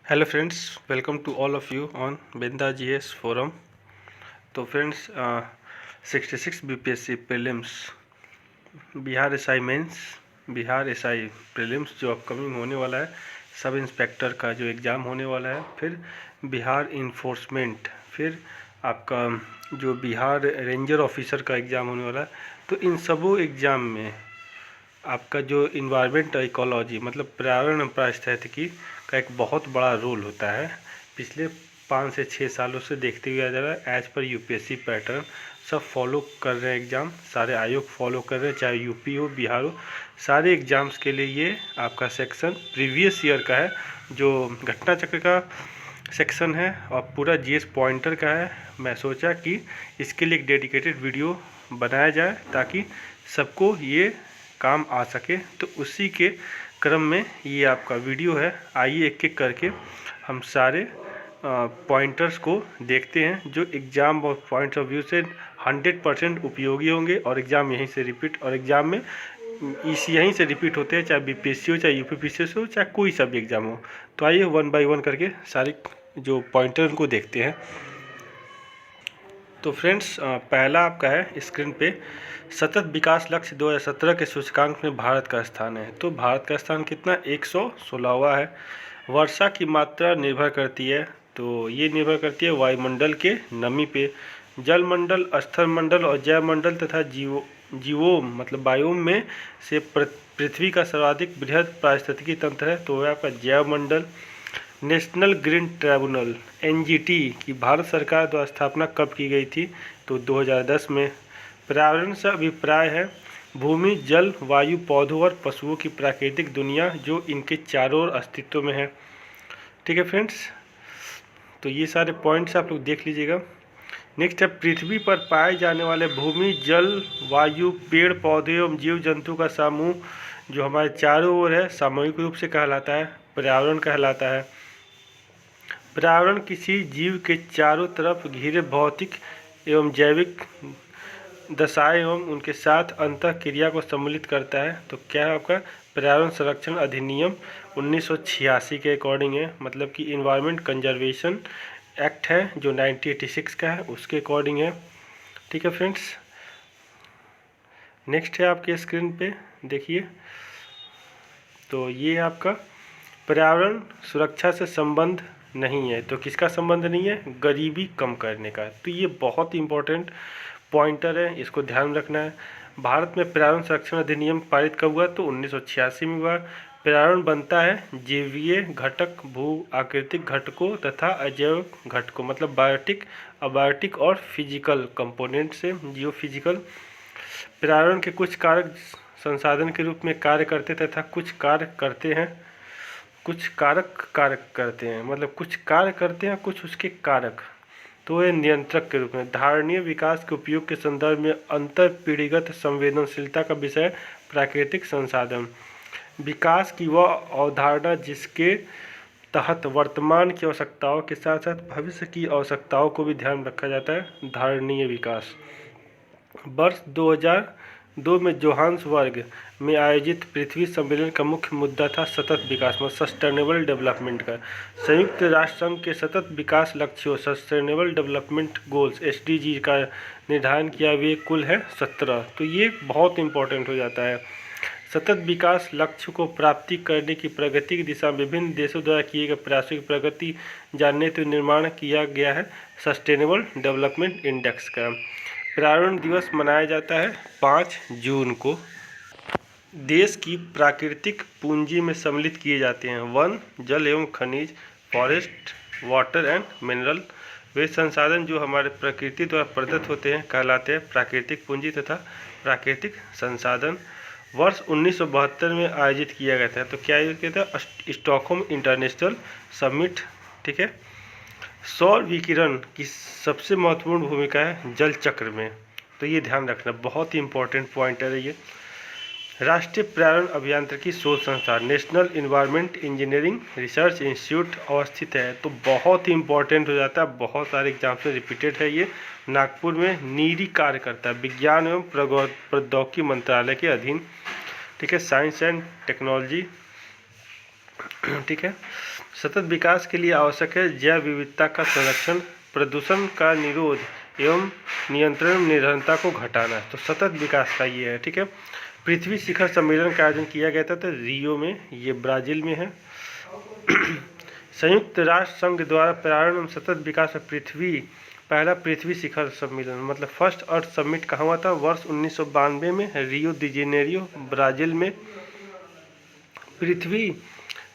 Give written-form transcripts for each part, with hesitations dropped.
Hello friends, welcome to all of you on Binda GS forum. तो friends 66 BPSC prelims Bihar SI mains, Bihar SI prelims जो upcoming होने वाला है, sub inspector का जो एग्ज़ाम होने वाला है, फिर बिहार इन्फोर्समेंट, फिर आपका जो बिहार रेंजर ऑफिसर का एग्ज़ाम होने वाला है। तो इन सबों एग्ज़ाम में आपका जो इन्वायरमेंट इकोलॉजी मतलब पर्यावरण पारिस्थितिकी का एक बहुत बड़ा रोल होता है। पिछले 5 से 6 सालों से देखते हुए आ जा रहा है। एज पर यूपीएससी पैटर्न सब फॉलो कर रहे हैं, एग्ज़ाम सारे आयोग फॉलो कर रहे हैं, चाहे यूपी हो बिहार हो, सारे एग्ज़ाम्स के लिए ये आपका सेक्शन प्रीवियस ईयर का है, जो घटना चक्र का सेक्शन है और पूरा जीएस पॉइंटर का है। मैं सोचा कि इसके लिए एक डेडिकेटेड वीडियो बनाया जाए ताकि सबको ये काम आ सके। तो उसी के क्रम में ये आपका वीडियो है। आइए एक एक करके हम सारे पॉइंटर्स को देखते हैं जो एग्ज़ाम पॉइंट्स ऑफ व्यू से 100% उपयोगी होंगे और एग्ज़ाम यहीं से रिपीट और एग्ज़ाम में यहीं से रिपीट होते हैं, चाहे बीपीएससी हो, चाहे यूपीपीसीएस हो, चाहे कोई सा भी एग्ज़ाम हो। तो आइए 1 बाय 1 करके सारे जो पॉइंटर को देखते हैं। तो फ्रेंड्स पहला आपका है स्क्रीन पे, सतत विकास लक्ष्य 2017 के सूचकांक में भारत का स्थान है। तो भारत का स्थान कितना, 116वां है। वर्षा की मात्रा निर्भर करती है, तो ये निर्भर करती है वायुमंडल के नमी पे। जलमंडल, स्थलमंडल और जैवमंडल तथा जीवों मतलब बायोम में से पृथ्वी का सर्वाधिक बृहद पारिस्थितिकी तंत्र है, तो वह आपका जैवमंडल। नेशनल ग्रीन ट्रिब्यूनल एनजीटी की भारत सरकार द्वारा स्थापना कब की गई थी, तो 2010 में। पर्यावरण से अभिप्राय है भूमि, जल, वायु, पौधों और पशुओं की प्राकृतिक दुनिया जो इनके चारों ओर अस्तित्व में है। ठीक है फ्रेंड्स, तो ये सारे पॉइंट्स आप लोग देख लीजिएगा। नेक्स्ट है पृथ्वी पर पाए जाने वाले भूमि, जल, वायु, पेड़ पौधे एवं जीव जंतु का समूह जो हमारे चारों ओर है, सामूहिक रूप से कहलाता है पर्यावरण कहलाता है। पर्यावरण किसी जीव के चारों तरफ घिरे भौतिक एवं जैविक दशाएं एवं उनके साथ अंतः क्रिया को सम्मिलित करता है। तो क्या है आपका पर्यावरण संरक्षण अधिनियम 1986 के अकॉर्डिंग है, मतलब कि इन्वायरमेंट कंजर्वेशन एक्ट है जो 1986 का है, उसके अकॉर्डिंग है। ठीक है फ्रेंड्स, नेक्स्ट है आपके स्क्रीन पे देखिए, तो ये आपका पर्यावरण सुरक्षा से संबंध नहीं है। तो किसका संबंध नहीं है, गरीबी कम करने का। तो ये बहुत ही इम्पोर्टेंट पॉइंटर है, इसको ध्यान रखना है। भारत में पर्यावरण संरक्षण अधिनियम पारित कब हुआ, तो 1986 में हुआ। पर्यावरण बनता है जैवीय घटक, भू आकृतिक घटकों तथा अजैव घटकों मतलब बायोटिक, अबायोटिक और फिजिकल कंपोनेंट से। जियो फिजिकल पर्यावरण के कुछ कारक संसाधन के रूप में कार्य करते तथा कुछ कार्य करते हैं, कुछ कारक कार्य करते हैं, मतलब कुछ कार्य करते हैं, कुछ उसके कारक। तो ये नियंत्रक के रूप में। धारणीय विकास के उपयोग के संदर्भ में अंतर पीढ़ीगत संवेदनशीलता का विषय प्राकृतिक संसाधन। विकास की वह अवधारणा जिसके तहत वर्तमान की आवश्यकताओं के साथ साथ भविष्य की आवश्यकताओं को भी ध्यान रखा जाता है, धारणीय विकास। वर्ष 2002 में जोहान्सबर्ग में आयोजित पृथ्वी सम्मेलन का मुख्य मुद्दा था सतत विकास में सस्टेनेबल डेवलपमेंट का। संयुक्त राष्ट्र संघ के सतत विकास लक्ष्यों सस्टेनेबल डेवलपमेंट गोल्स एसडीजी का निर्धारण किया, वे कुल है 17। तो ये बहुत इंपॉर्टेंट हो जाता है। सतत विकास लक्ष्य को प्राप्ति करने की प्रगति की दिशा में विभिन्न देशों द्वारा किए गए प्रयासों की प्रगति जानने हेतु निर्माण किया गया है सस्टेनेबल डेवलपमेंट इंडेक्स का। पर्यावरण दिवस मनाया जाता है 5 जून को। देश की प्राकृतिक पूंजी में सम्मिलित किए जाते हैं वन, जल एवं खनिज, फॉरेस्ट, वाटर एंड मिनरल। वे संसाधन जो हमारे प्रकृति द्वारा प्रदत्त होते हैं कहलाते हैं प्राकृतिक पूंजी तथा प्राकृतिक संसाधन। वर्ष 1972 में आयोजित किया गया था। तो क्या आयोजित किया था, स्टॉकहोम इंटरनेशनल समिट। ठीक है, सौर विकिरण की सबसे महत्वपूर्ण भूमिका है जल चक्र में, तो ये ध्यान रखना, बहुत ही इंपॉर्टेंट पॉइंट है ये। राष्ट्रीय पर्यावरण अभियांत्रिकी शोध संस्थान national environment engineering research institute अवस्थित है। तो बहुत ही इंपॉर्टेंट हो जाता है, बहुत सारे एग्जाम से रिपीटेड है ये। नागपुर में नीरी कार्य करता है, विज्ञान एवं प्रौद्योगिकी मंत्रालय के अधीन। ठीक है, साइंस एंड टेक्नोलॉजी। ठीक है, सतत विकास के लिए आवश्यक है जैव विविधता का संरक्षण, प्रदूषण का निरोध एवं नियंत्रण, निर्भरता को घटाना। तो सतत विकास का ये है, ठीक है। पृथ्वी शिखर सम्मेलन का आयोजन किया गया था तो रियो में, ये ब्राज़ील में है। संयुक्त राष्ट्र संघ द्वारा पर्यावरण एवं सतत विकास में पहला पृथ्वी शिखर सम्मेलन मतलब फर्स्ट अर्थ समिट कहाँ हुआ था? वर्ष 1992 में रियो दी जेनेरियो, ब्राज़ील में। पृथ्वी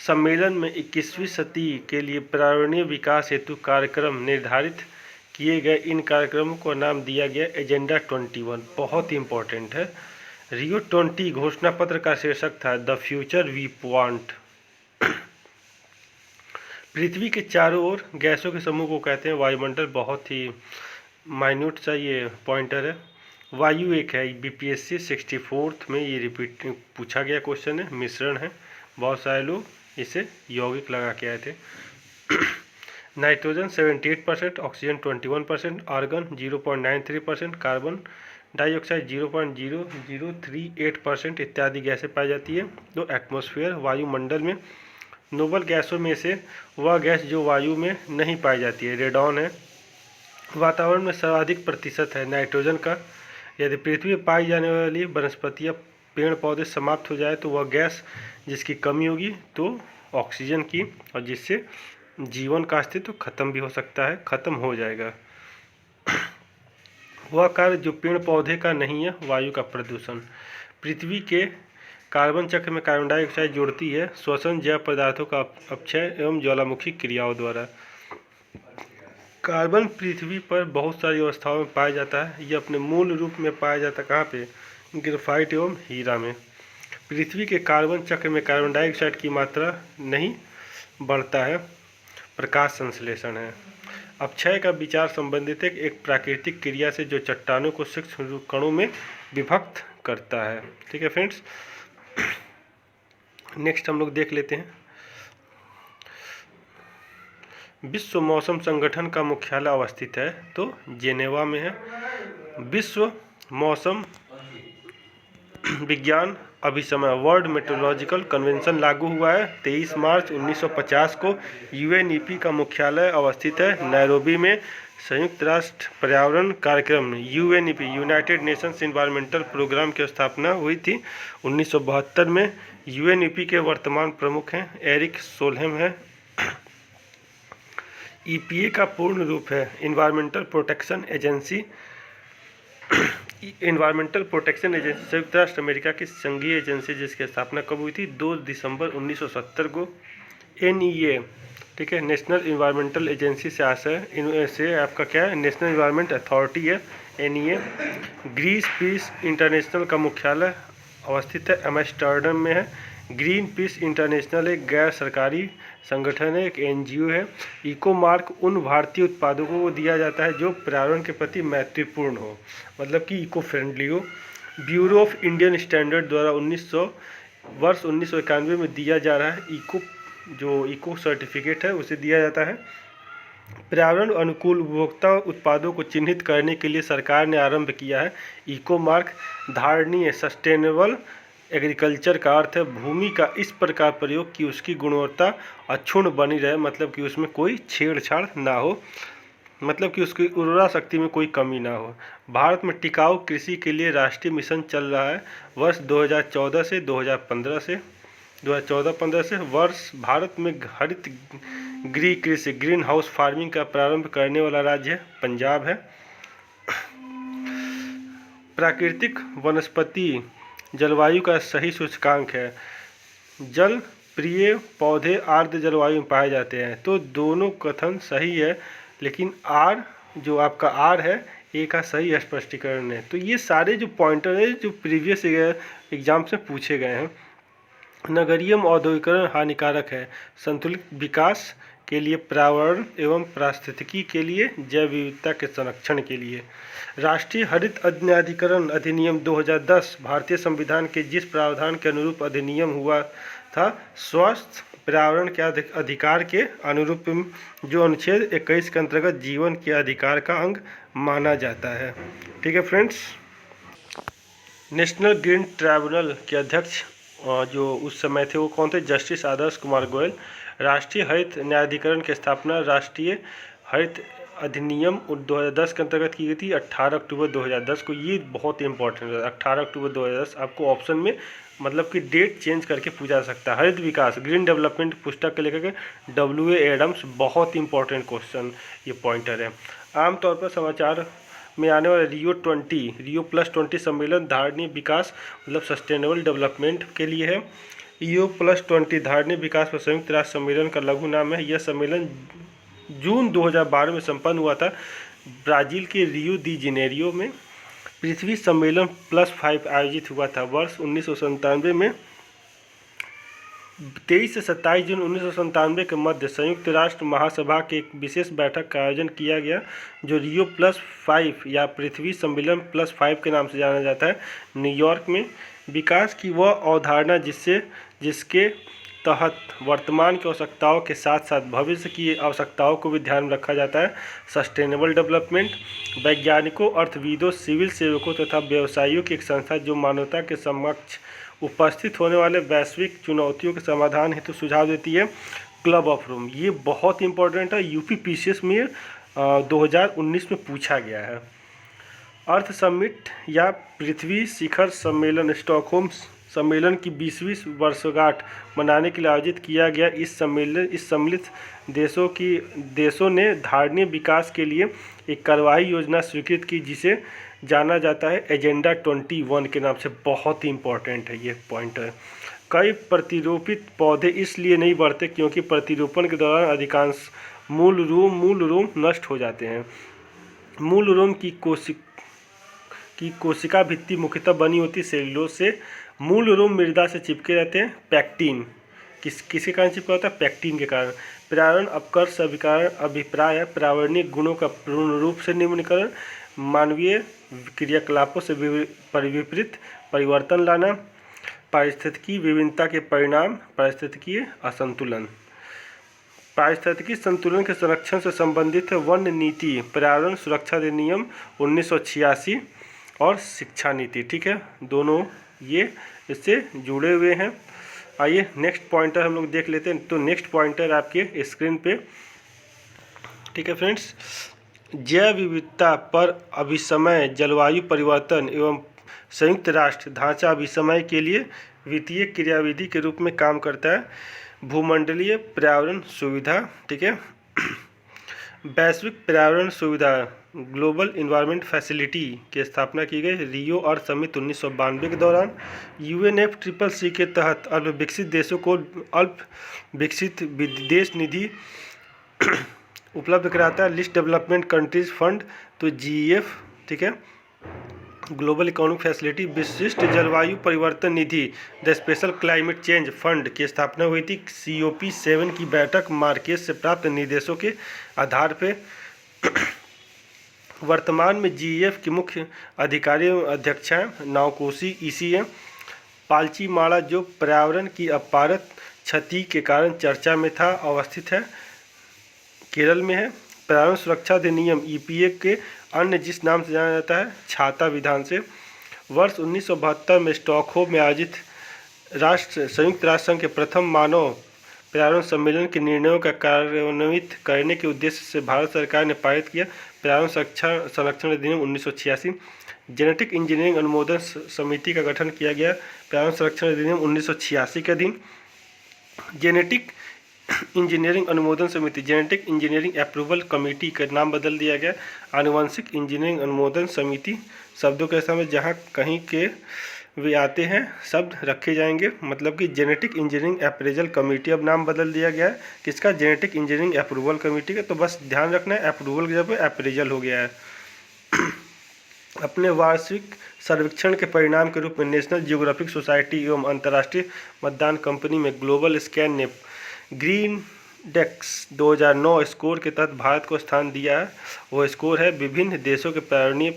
सम्मेलन में 21वीं सदी के लिए पर्यावरणीय विकास हेतु कार्यक्रम निर्धारित किए गए। इन कार्यक्रमों को नाम दिया गया एजेंडा 21। बहुत ही इंपॉर्टेंट है। रियो 20 घोषणा पत्र का शीर्षक था द फ्यूचर वी वांट। पृथ्वी के चारों ओर गैसों के समूह को कहते हैं वायुमंडल। बहुत ही माइन्यूट सा ये पॉइंटर है। वायु एक है, बीपीएससी 64 में ये रिपीट पूछा गया क्वेश्चन है। मिश्रण है, बहुत सारे लोग इसे यौगिक लगा के आए थे। Nitrogen 78%, oxygen 21%, argon 0.93%, carbon dioxide 0.0038% इत्यादि गैसें पाई जाती है। तो एटमॉस्फेयर वायुमंडल में नोबल गैसों में से वह गैस जो वायु में नहीं पाई जाती है, रेडॉन है। वातावरण में सर्वाधिक प्रतिशत है नाइट्रोजन का। यदि पृथ्वी पर पाई जाने वाली वनस्पतियाँ, पेड़ पौधे समाप्त हो जाए तो वह गैस जिसकी कमी होगी तो ऑक्सीजन की, और जिससे जीवन का अस्तित्व खत्म भी हो सकता है, खत्म हो जाएगा। वह कार्य जो पेड़ पौधे का नहीं है, वायु का प्रदूषण। पृथ्वी के कार्बन चक्र में कार्बन डाइऑक्साइड जोड़ती है, श्वसन जैव पदार्थों का अपक्षय एवं ज्वालामुखी क्रियाओं द्वारा। कार्बन पृथ्वी पर बहुत सारी अवस्थाओं में पाया जाता है। यह अपने मूल रूप में पाया जाता है कहाँ पे? ग्रेफाइट एवं हीरा में। पृथ्वी के कार्बन चक्र में कार्बन डाइऑक्साइड की मात्रा नहीं बढ़ता है, प्रकाश संश्लेषण है। अपक्षय का विचार संबंधित है एक प्राकृतिक क्रिया से जो चट्टानों को सूक्ष्म कणों में विभक्त करता है। ठीक है फ्रेंड्स, नेक्स्ट हम लोग देख लेते हैं। विश्व मौसम संगठन का मुख्यालय अवस्थित है तो जेनेवा में है। विश्व मौसम विज्ञान अभिसमय वर्ल्ड मेट्रोलॉजिकल कन्वेंशन लागू हुआ है 23 मार्च 1950 को। यूएनईपी का मुख्यालय अवस्थित है नैरोबी में। संयुक्त राष्ट्र पर्यावरण कार्यक्रम UNEP United Nations environmental programme की स्थापना हुई थी 1972 में। यूएनईपी के वर्तमान प्रमुख हैं एरिक सोलहेम है। ईपीए का पूर्ण रूप है environmental protection agency. Environmental protection agency संयुक्त राष्ट्र अमेरिका की संघीय एजेंसी जिसकी स्थापना कब हुई थी? 2 दिसंबर 1970 को। एनईए, ठीक है, नेशनल एनवायरमेंटल एजेंसी से आशय इनसे आपका क्या है? नेशनल एनवायरमेंट अथॉरिटी है एनईए। ग्रीन पीस इंटरनेशनल का मुख्यालय अवस्थित है एम्स्टर्डम में है। ग्रीन पीस इंटरनेशनल एक गैर सरकारी संगठन है, एक एनजीओ है। इको मार्क उन भारतीय उत्पादों को दिया जाता है जो पर्यावरण के प्रति मैत्रीपूर्ण हो, मतलब कि इको फ्रेंडली हो। ब्यूरो ऑफ इंडियन स्टैंडर्ड द्वारा वर्ष 1991 में दिया जा रहा है इको सर्टिफिकेट है उसे दिया जाता है। पर्यावरण अनुकूल उपभोक्ता उत्पादों को चिन्हित करने के लिए सरकार ने आरंभ किया है इको मार्क। धारणीय सस्टेनेबल एग्रीकल्चर का अर्थ है भूमि का इस प्रकार प्रयोग कि उसकी गुणवत्ता अक्षुण्ण बनी रहे, मतलब कि उसमें कोई छेड़छाड़ ना हो, मतलब कि उसकी उर्वरा शक्ति में कोई कमी ना हो। भारत में टिकाऊ कृषि के लिए राष्ट्रीय मिशन चल रहा है वर्ष 2014 से 2015 से वर्ष भारत में हरित गृह कृषि ग्रीन हाउस फार्मिंग का प्रारंभ करने वाला राज्य है पंजाब है। प्राकृतिक वनस्पति जलवायु का सही सूचकांक है। जल प्रिय पौधे आर्द्र जलवायु में पाए जाते हैं, तो दोनों कथन सही है, लेकिन आर जो आपका आर है ए का सही स्पष्टीकरण है। तो ये सारे जो पॉइंटर है जो प्रीवियस एग्जाम से पूछे गए हैं। नगरीय औद्योगिकरण हानिकारक है। संतुलित विकास के लिए पर्यावरण एवं पारिस्थितिकी के लिए जैव विविधता के संरक्षण के लिए राष्ट्रीय हरित अधिनियम अधिनियम 2010 भारतीय संविधान के जिस प्रावधान के अनुरूप अधिनियम हुआ था स्वस्थ पर्यावरण के अधिकार के अनुरूप जो अनुच्छेद 21 के अंतर्गत जीवन के अधिकार का अंग माना जाता है। ठीक है फ्रेंड्स, नेशनल ग्रीन ट्राइब्यूनल के अध्यक्ष जो उस समय थे वो कौन थे? जस्टिस आदर्श कुमार गोयल। राष्ट्रीय हरित न्यायाधिकरण की स्थापना राष्ट्रीय हरित अधिनियम 2010 के अंतर्गत की गई थी 18 अक्टूबर 2010 को। ये बहुत इंपॉर्टेंट है, 18 अक्टूबर 2010 आपको ऑप्शन में मतलब कि डेट चेंज करके पूछा जा सकता है। हरित विकास ग्रीन डेवलपमेंट पुस्तक के लेखक W.A. एडम्स, बहुत इंपॉर्टेंट क्वेश्चन ये पॉइंटर है। आमतौर पर समाचार में आने वाले रियो+20 सम्मेलन धारणीय विकास मतलब सस्टेनेबल डेवलपमेंट के लिए है। रियो+20 धारणीय विकास पर संयुक्त राष्ट्र सम्मेलन का लघु नाम है। यह सम्मेलन जून 2012 में संपन्न हुआ था ब्राज़ील के रियो दी जेनेरियो में। पृथ्वी सम्मेलन +5 आयोजित हुआ था वर्ष 1997 में। 23 से 27 जून 1997 के मध्य संयुक्त राष्ट्र महासभा के एक विशेष बैठक का आयोजन किया गया जो रियो+5 या पृथ्वी सम्मेलन +5 के नाम से जाना जाता है, न्यूयॉर्क में। विकास की वह अवधारणा जिसके तहत वर्तमान की आवश्यकताओं के साथ साथ भविष्य की आवश्यकताओं को भी ध्यान में रखा जाता है। सस्टेनेबल डेवलपमेंट वैज्ञानिकों, अर्थविदों, सिविल सेवकों तथा व्यवसायियों की एक संस्था जो मानवता के समक्ष उपस्थित होने वाले वैश्विक चुनौतियों के समाधान हेतु सुझाव देती है। क्लब ऑफ रोम, ये बहुत इंपॉर्टेंट है, यूपीपीसीएस में 2019 में पूछा गया है। अर्थ समिट या पृथ्वी शिखर सम्मेलन स्टॉकहोम सम्मेलन की 20वीं वर्षगांठ मनाने के लिए आयोजित किया गया। इस सम्मिलित देशों ने धारणीय विकास के लिए एक कार्रवाई योजना स्वीकृत की जिसे जाना जाता है एजेंडा 21 के नाम से। बहुत ही इंपॉर्टेंट है ये पॉइंटर। कई प्रतिरोपित पौधे इसलिए नहीं बढ़ते क्योंकि प्रतिरोपण के दौरान अधिकांश मूल रोम नष्ट हो जाते हैं। मूल रोम की कोशिका भित्ति मुख्यतः बनी होती सेलुलोज से। मूल रोम मृदा से चिपके रहते हैं। पैक्टिन किसके कारण चिपका होता है? पैक्टिन के कारण। पर्यावरण अपकर्ष अभिप्राय पर्यावरणीय गुणों का पूर्ण रूप से निम्नीकरण, मानवीय क्रियाकलापों से विपरीत परिवर्तन लाना, पारिस्थितिकी विभिन्नता के परिणाम, पारिस्थितिकीय असंतुलन। पारिस्थितिकी संतुलन के संरक्षण से संबंधित है वन नीति, पर्यावरण सुरक्षा अधिनियम 1986 और शिक्षा नीति। ठीक है, दोनों ये इससे जुड़े हुए हैं। आइए नेक्स्ट पॉइंटर हम लोग देख लेते हैं। तो नेक्स्ट पॉइंटर आपके स्क्रीन पे, ठीक है फ्रेंड्स, जैव विविधता पर अभिसमय जलवायु परिवर्तन एवं संयुक्त राष्ट्र ढांचा अभिसमय के लिए वित्तीय क्रियाविधि के रूप में काम करता है। भूमंडलीय पर्यावरण सुविधा, ठीक है, वैश्विक पर्यावरण सुविधा ग्लोबल इन्वायरमेंट फैसिलिटी की स्थापना की गई रियो अर्थ समिट 1992 के दौरान। UNFCCC के तहत अल्प विकसित देशों को अल्प विकसित विदेश निधि उपलब्ध कराता है। लिस्ट डेवलपमेंट कंट्रीज फंड, तो GEF, ठीक है, ग्लोबल इकोनॉमिक फैसिलिटी। विशिष्ट जलवायु परिवर्तन निधि the special climate change fund की स्थापना हुई थी। COP7 की बैठक मार्केस से प्राप्त निर्देशों के आधार पर। वर्तमान में GEF की मुख्य अधिकारी एवं अध्यक्षा नाओकोशी इशी है। पाल्चीमाड़ा जो पर्यावरण की अपारत क्षति के कारण चर्चा में था, अवस्थित है, केरल में है। पर्यावरण सुरक्षा अधिनियम EPA के अन्य जिस नाम से जाना जाता है छाता विधान से। वर्ष 1972 में स्टॉकहोम में आयोजित संयुक्त राष्ट्र संघ के प्रथम मानव पर्यावरण सम्मेलन के निर्णयों का कार्यान्वित करने के उद्देश्य से भारत सरकार ने पारित किया पर्यावरण संरक्षण अधिनियम 1986। जेनेटिक इंजीनियरिंग अनुमोदन समिति का गठन किया गया पर्यावरण संरक्षण अधिनियम 1986 के अधीन। जेनेटिक इंजीनियरिंग अनुमोदन समिति, जेनेटिक इंजीनियरिंग अप्रूवल कमेटी का नाम बदल दिया गया। आनुवंशिक इंजीनियरिंग अनुमोदन समिति शब्दों के समय जहाँ कहीं के वे आते हैं शब्द रखे जाएंगे, मतलब कि जेनेटिक इंजीनियरिंग अप्रेजल कमेटी अब नाम बदल दिया गया है किसका? जेनेटिक इंजीनियरिंग अप्रूवल कमेटी का। तो बस ध्यान रखना है अप्रूवल की जगह अप्रेजल हो गया है। अपने वार्षिक सर्वेक्षण के परिणाम के रूप में नेशनल जियोग्राफिक सोसाइटी एवं अंतर्राष्ट्रीय मतदान कंपनी में ग्लोबल स्कैन ने ग्रीन डेक्स 2009 स्कोर के तहत भारत को स्थान दिया है। वो स्कोर है विभिन्न देशों के पर्यावरणीय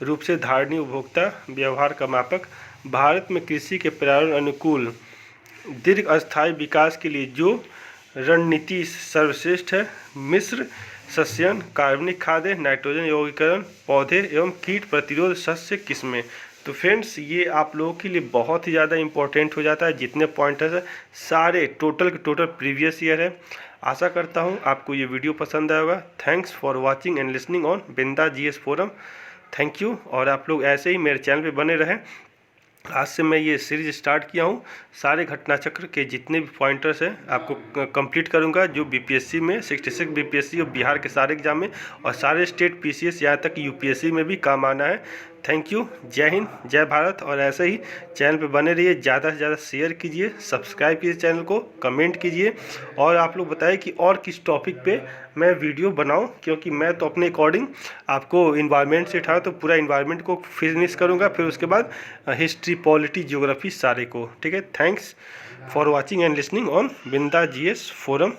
रूप से धारणीय उपभोक्ता व्यवहार का मापक। भारत में कृषि के पर्यावरण अनुकूल दीर्घ अस्थायी विकास के लिए जो रणनीति सर्वश्रेष्ठ है, मिश्र सस्यन, कार्बनिक खादें, नाइट्रोजन यौगिकरण, पौधे एवं कीट प्रतिरोध सस्य किस्में। तो फ्रेंड्स ये आप लोगों के लिए बहुत ही ज़्यादा इंपॉर्टेंट हो जाता है। जितने पॉइंटर्स है सारे टोटल के टोटल प्रीवियस ईयर है। आशा करता हूँ आपको ये वीडियो पसंद आया होगा। Thanks for watching and listening on बिंदास जीएस फोरम। Thank you. और आप लोग ऐसे ही मेरे चैनल पे बने रहें। आज से मैं ये सीरीज स्टार्ट किया हूँ, सारे घटना चक्र के जितने भी पॉइंटर्स हैं आपको कंप्लीट करूँगा, जो बीपीएससी में 66 बीपीएससी और बिहार के सारे एग्जाम में और सारे स्टेट पीसीएस यहाँ तक यूपीएससी में भी काम आना है। Thank you. जय हिंद, जय भारत। और ऐसे ही चैनल पे बने रहिए, ज़्यादा से ज़्यादा शेयर कीजिए, सब्सक्राइब कीजिए चैनल को, कमेंट कीजिए और आप लोग बताइए कि और किस टॉपिक पे मैं वीडियो बनाऊं, क्योंकि मैं तो अपने अकॉर्डिंग आपको इन्वायरमेंट से उठाया तो पूरा इन्वायरमेंट को फिनिश करूंगा, फिर उसके बाद हिस्ट्री, पॉलिटी, ज्योग्राफी सारे को। ठीक है। Thanks for watching and listening on बिंदास जीएस फोरम।